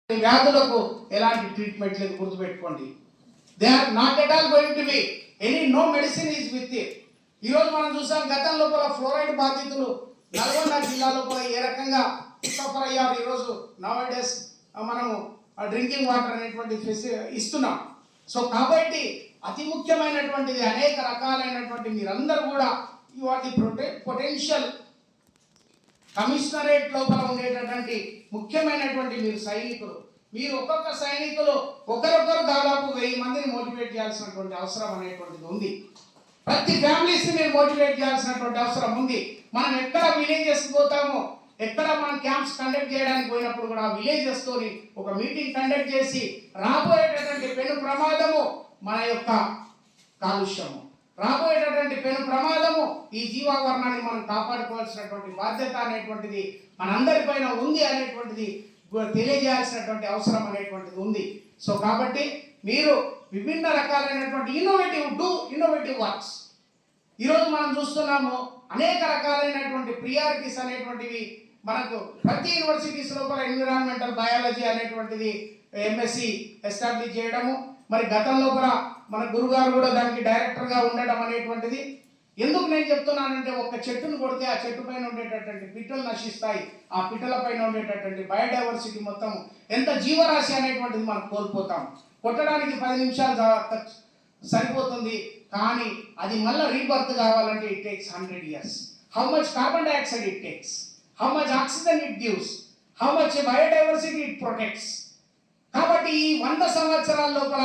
వ్యాధులకు ఎలాంటి ట్రీట్మెంట్ లేదు, గుర్తుపెట్టుకోండి. They are not at all going to be any, no medicine is with it. ఈరోజు మనం చూసాం గతం లోపల ఫ్లోరైడ్ బాధితులు నల్గొండ జిల్లా లోపల ఏ రకంగా సఫర్ అయ్యారు. ఈరోజు నవ్ డేస్ మనము డ్రింకింగ్ వాటర్ అనేటువంటి ఇస్తున్నాం. సో కాబట్టి అతి ముఖ్యమైనటువంటిది అనేక రకాలైనటువంటి మీరందరూ కూడా you are the potential commissionerate లోపల ఉండేటటువంటి ముఖ్యమైనటువంటి మీరు సైనికులు. మీరు ఒక్కొక్క సైనికులు ఒకరొకరు దాదాపు 1000 మందిని మోటివేట్ చేయాల్సినటువంటి అవసరం అనేటువంటిది ఉంది. ప్రతి ఫ్యామిలీస్ని మీరు మోటివేట్ చేయాల్సినటువంటి అవసరం ఉంది. మనం ఎక్కడ విలేజెస్ పోతామో, ఎక్కడ మనం క్యాంప్స్ కండక్ట్ చేయడానికి పోయినప్పుడు కూడా విలేజెస్తోని ఒక మీటింగ్ కండక్ట్ చేసి రాబోయేటటువంటి పెను ప్రమాదము మన యొక్క కాలుష్యము, రాబోయేటటువంటి పెను ప్రమాదము ఈ జీవావరణాన్ని మనం కాపాడుకోవాల్సినటువంటి బాధ్యత అనేటువంటిది మనందరిపైన ఉంది అనేటువంటిది తెలియజేయాల్సినటువంటి అవసరం అనేటువంటిది ఉంది. సో కాబట్టి మీరు విభిన్న రకాలైనటువంటి ఇన్నోవేటివ్ వర్క్స్ ఈరోజు మనం చూస్తున్నాము. అనేక రకాలైనటువంటి ప్రియారిటీస్ అనేటువంటివి మనకు ప్రతి యూనివర్సిటీస్ లోపల ఎన్విరాన్మెంటల్ బయాలజీ అనేటువంటిది ఎంఎస్సి ఎస్టాబ్లిష్ చేయడము, మరి గతంలో కూడా మన గురుగారు కూడా దానికి డైరెక్టర్గా ఉండడం అనేటువంటిది. ఎందుకు నేను చెప్తున్నానంటే, ఒక చెట్టును కొడితే ఆ చెట్టు పైన ఉండేటటువంటి పిట్టలు నశిస్తాయి, ఆ పిట్టల పైన ఉండేటటువంటి బయోడైవర్సిటీ మొత్తం ఎంత జీవరాశి అనేటువంటిది మనం కోల్పోతాం. కొట్టడానికి 10 నిమిషాలు సరిపోతుంది, కానీ అది మళ్ళీ రీబర్త్ కావాలంటే it takes 100 years. How much carbon dioxide it takes, how much oxygen it gives, how much biodiversity it protects. కాబట్టి ఈ 100 సంవత్సరాల లోపల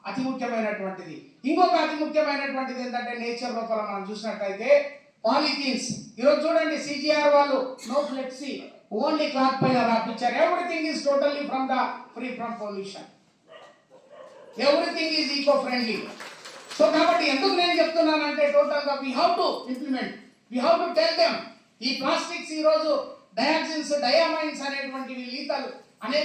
అతి ముఖ్యమైనటువంటిది. ఇంకొక అతి ముఖ్యమైనటువంటిది ఏంటంటే, నేచర్ లోపల మనం చూసినట్టయితే పాలిథీన్స్. ఈరోజు చూడండి, సిజిఆర్ వాళ్ళు నో ఫ్లెక్సీ, ఓన్లీ క్లాత్ పైన రాపించారు. Everything is totally free from pollution, everything is eco friendly. So కాబట్టి ఎందుకు నేను చెప్తున్నానంటే, టోటల్గా we have to implement, we have to tell them. ఈ ప్లాస్టిక్స్ ఈరోజు డయాక్సిన్స్, డయామైన్స్ అనేటువంటివి లీతలు అనేక